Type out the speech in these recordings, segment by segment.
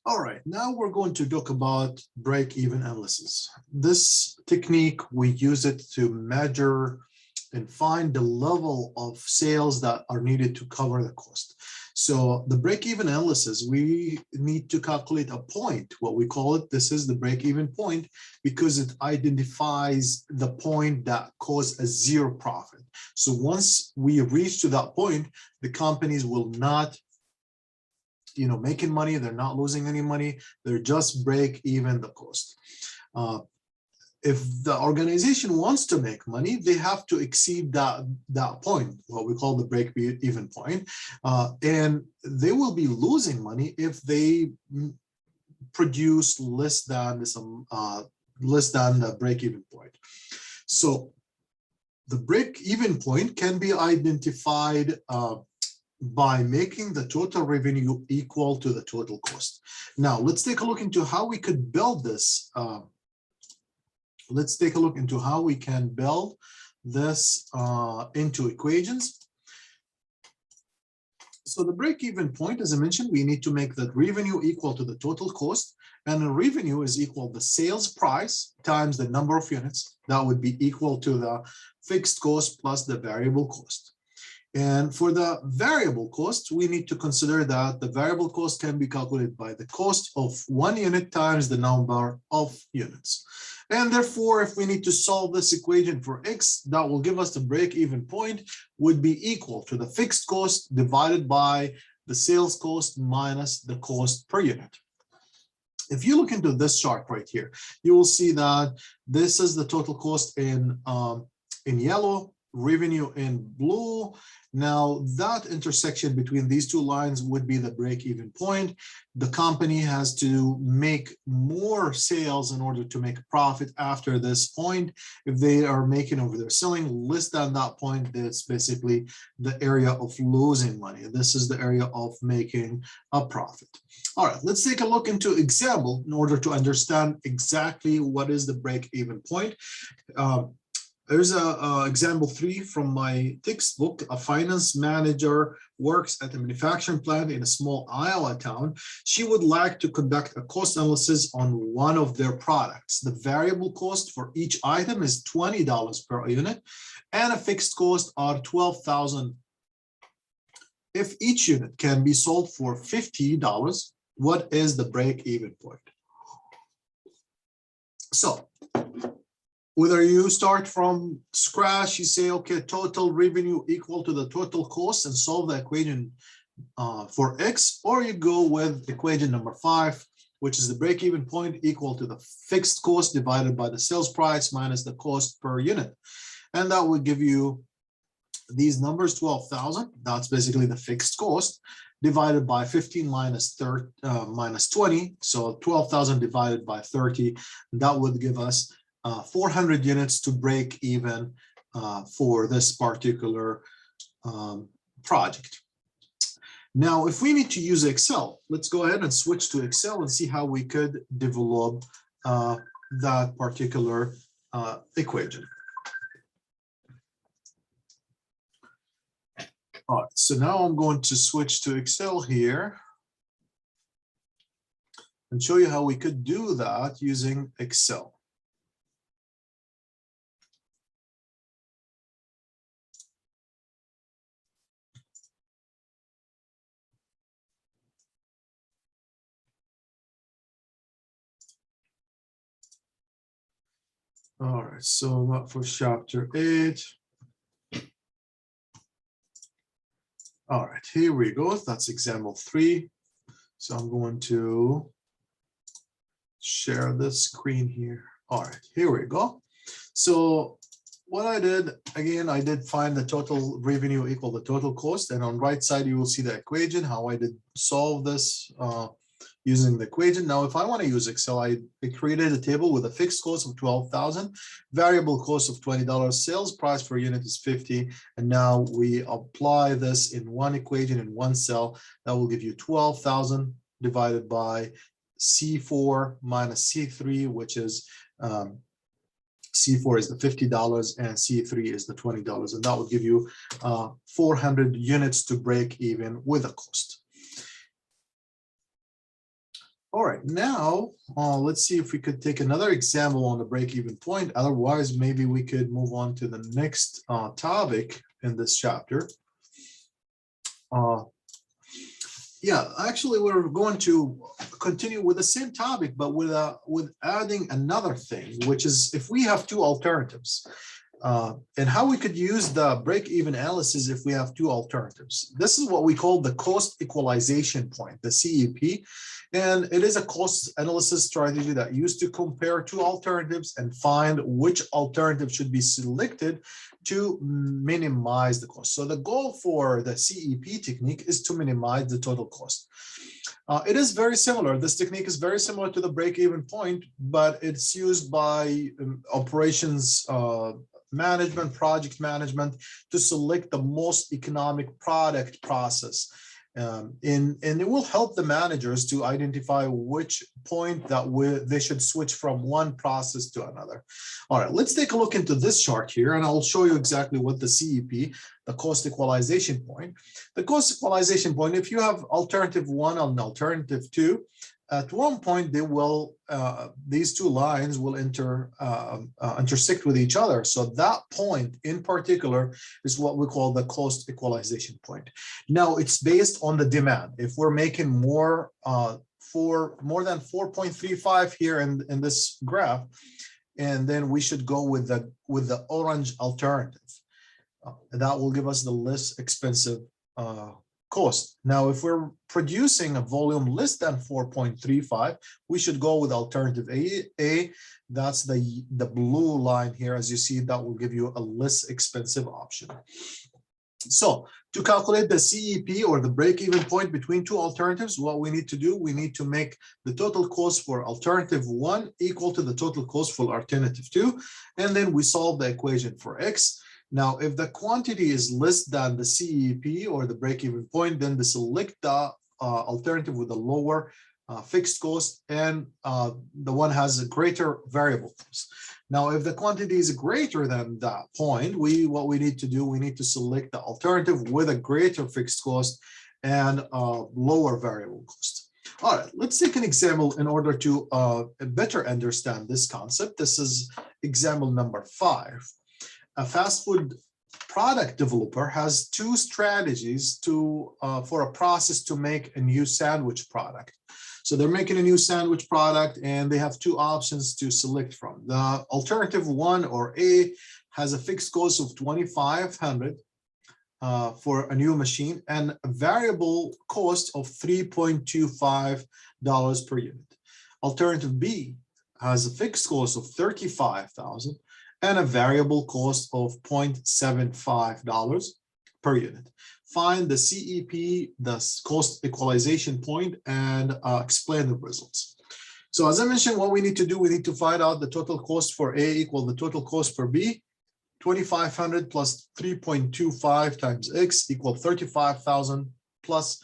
All right, now we're going to talk about break-even analysis. This technique, we use it to measure and find the level of sales that are needed to cover the cost. So the break-even analysis, we need to calculate a point, what we call it. This is the break-even point because it identifies the point that caused a zero profit. So once we reach to that point, the companies will not making money, they're not losing any money, they're just break even the cost. If the organization wants to make money, they have to exceed that point, what we call the break even point, and they will be losing money if they produce less than the break even point. So the break even point can be identified by making the total revenue equal to the total cost. Now, let's take a look into how we could build this. Let's take a look into how we can build this into equations. So the break-even point, as I mentioned, we need to make the revenue equal to the total cost, and the revenue is equal to the sales price times the number of units. That would be equal to the fixed cost plus the variable cost. And for the variable cost, we need to consider that the variable cost can be calculated by the cost of 1 unit times the number of units. And therefore, if we need to solve this equation for X, that will give us the break-even point would be equal to the fixed cost divided by the sales cost minus the cost per unit. If you look into this chart right here, you will see that this is the total cost in yellow, revenue in blue. Now that intersection between these two lines would be the break-even point. The company has to make more sales in order to make a profit after this point. If they are making or they're selling less than that point, that's basically the area of losing money. This is the area of making a profit. All right, let's take a look into example in order to understand exactly what is the break-even point. There's example 3 from my textbook. A finance manager works at a manufacturing plant in a small Iowa town. She would like to conduct a cost analysis on one of their products. The variable cost for each item is $20 per unit, and a fixed cost are $12,000. If each unit can be sold for $50, what is the break-even point? So, whether you start from scratch, you say, okay, total revenue equal to the total cost and solve the equation for X, or you go with equation number 5, which is the break-even point equal to the fixed cost divided by the sales price minus the cost per unit. And that would give you these numbers, 12,000. That's basically the fixed cost divided by 15 minus 20. So 12,000 divided by 30, that would give us 400 units to break even for this particular project. Now, if we need to use Excel, let's go ahead and switch to Excel and see how we could develop that particular equation. All right, so now I'm going to switch to Excel here and show you how we could do that using Excel. All right, so that for chapter 8. All right, here we go. That's example 3. So I'm going to share this screen here. All right, here we go. So what I did, again, I did find the total revenue equal the total cost. And on the right side, you will see the equation, how I did solve this using the equation. Now, if I want to use Excel, I created a table with a fixed cost of 12,000, variable cost of $20, sales price per unit is 50. And now we apply this in one equation in one cell. That will give you 12,000 divided by C4 minus C3, which is C4 is the $50 and C3 is the $20. And that will give you 400 units to break even with a cost. All right, now let's see if we could take another example on the break-even point. Otherwise, maybe we could move on to the next topic in this chapter. Yeah, actually, we're going to continue with the same topic, but with adding another thing, which is if we have two alternatives. And how we could use the break-even analysis if we have two alternatives. This is what we call the cost equalization point, the CEP. And it is a cost analysis strategy that used to compare two alternatives and find which alternative should be selected to minimize the cost. So the goal for the CEP technique is to minimize the total cost. It is very similar. This technique is very similar to the break-even point, but it's used by operations management, project management to select the most economic product process. And it will help the managers to identify which point that they should switch from one process to another. All right, let's take a look into this chart here, and I'll show you exactly what the CEP, the cost equalization point. The cost equalization point, if you have alternative 1 and alternative 2, at one point they will these two lines will intersect with each other. So that point in particular is what we call the cost equalization point. Now it's based on the demand. If we're making more for more than 4.35 here in this graph, and then we should go with the orange alternative. That will give us the less expensive cost. Now, if we're producing a volume less than 4.35, we should go with alternative A. That's the blue line here. As you see, that will give you a less expensive option. So to calculate the CEP or the break-even point between two alternatives, what we need to do, we need to make the total cost for alternative 1 equal to the total cost for alternative 2. And then we solve the equation for X. Now, if the quantity is less than the CEP or the break-even point, then select the alternative with the lower fixed cost, and the one has a greater variable cost. Now, if the quantity is greater than that point, what we need to do, we need to select the alternative with a greater fixed cost and lower variable cost. All right, let's take an example in order to better understand this concept. This is example number 5. A fast food product developer has two strategies for a process to make a new sandwich product. So they're making a new sandwich product and they have two options to select from. The alternative 1 or A has a fixed cost of $2,500 for a new machine and a variable cost of $3.25 per unit. Alternative B has a fixed cost of $35,000 and a variable cost of $0.75 per unit. Find the CEP, the cost equalization point, and explain the results. So as I mentioned, what we need to do, we need to find out the total cost for A equal the total cost for B. 2,500 plus 3.25 times X equal 35,000 plus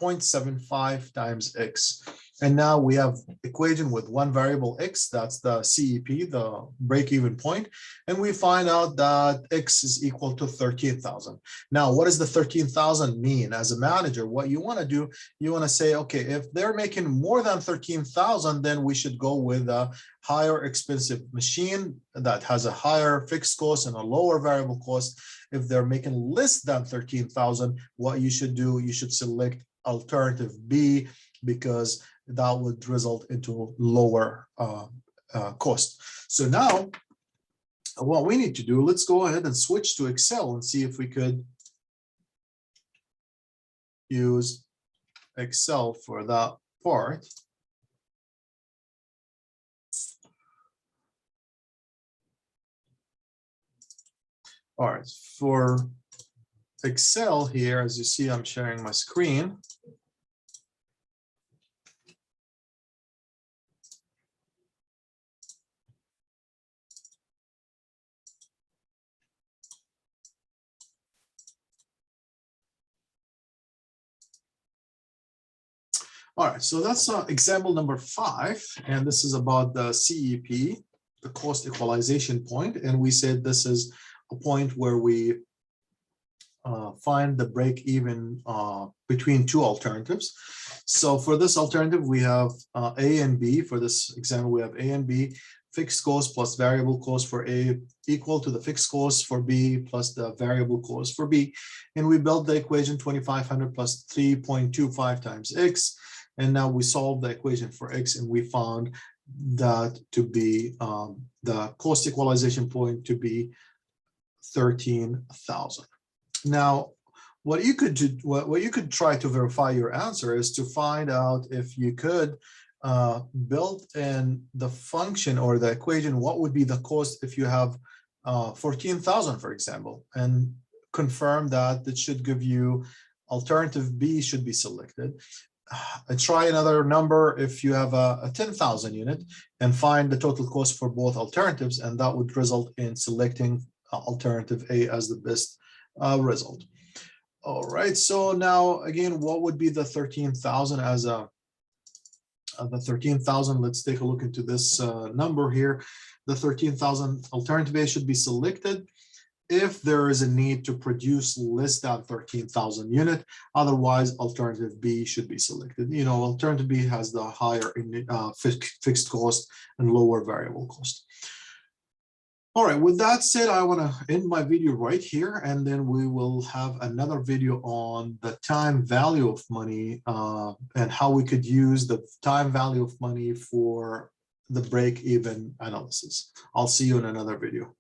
0.75 times X. And now we have equation with one variable X, that's the CEP, the break-even point. And we find out that X is equal to 13,000. Now, what does the 13,000 mean? As a manager, what you want to do, you want to say, okay, if they're making more than 13,000, then we should go with a higher expensive machine that has a higher fixed cost and a lower variable cost. If they're making less than 13,000, what you should do, you should select alternative B, because that would result into lower cost. So now what we need to do, let's go ahead and switch to Excel and see if we could use Excel for that part. All right, for Excel here, as you see, I'm sharing my screen. All right, so that's example number 5, and this is about the CEP, the cost equalization point, and we said this is a point where we find the break even between two alternatives. So for this alternative, we have A and B. For this example, we have A and B, fixed cost plus variable cost for A equal to the fixed cost for B plus the variable cost for B. And we built the equation 2500 plus 3.25 times X. And now we solve the equation for X, and we found that to be the cost equalization point to be 13,000. Now, what you could do, what you could try to verify your answer is to find out if you could build in the function or the equation, what would be the cost if you have 14,000, for example, and confirm that it should give you alternative B should be selected. Try another number if you have a 10,000 unit and find the total cost for both alternatives, and that would result in selecting alternative A as the best result. All right, so now again, what would be the 13,000 as a the 13,000? Let's take a look into this number here. The 13,000 alternative A should be selected if there is a need to produce less than 13,000 unit. Otherwise, alternative B should be selected. You know, alternative B has the higher fixed cost and lower variable cost. All right, with that said, I want to end my video right here, and then we will have another video on the time value of money and how we could use the time value of money for the break-even analysis. I'll see you in another video.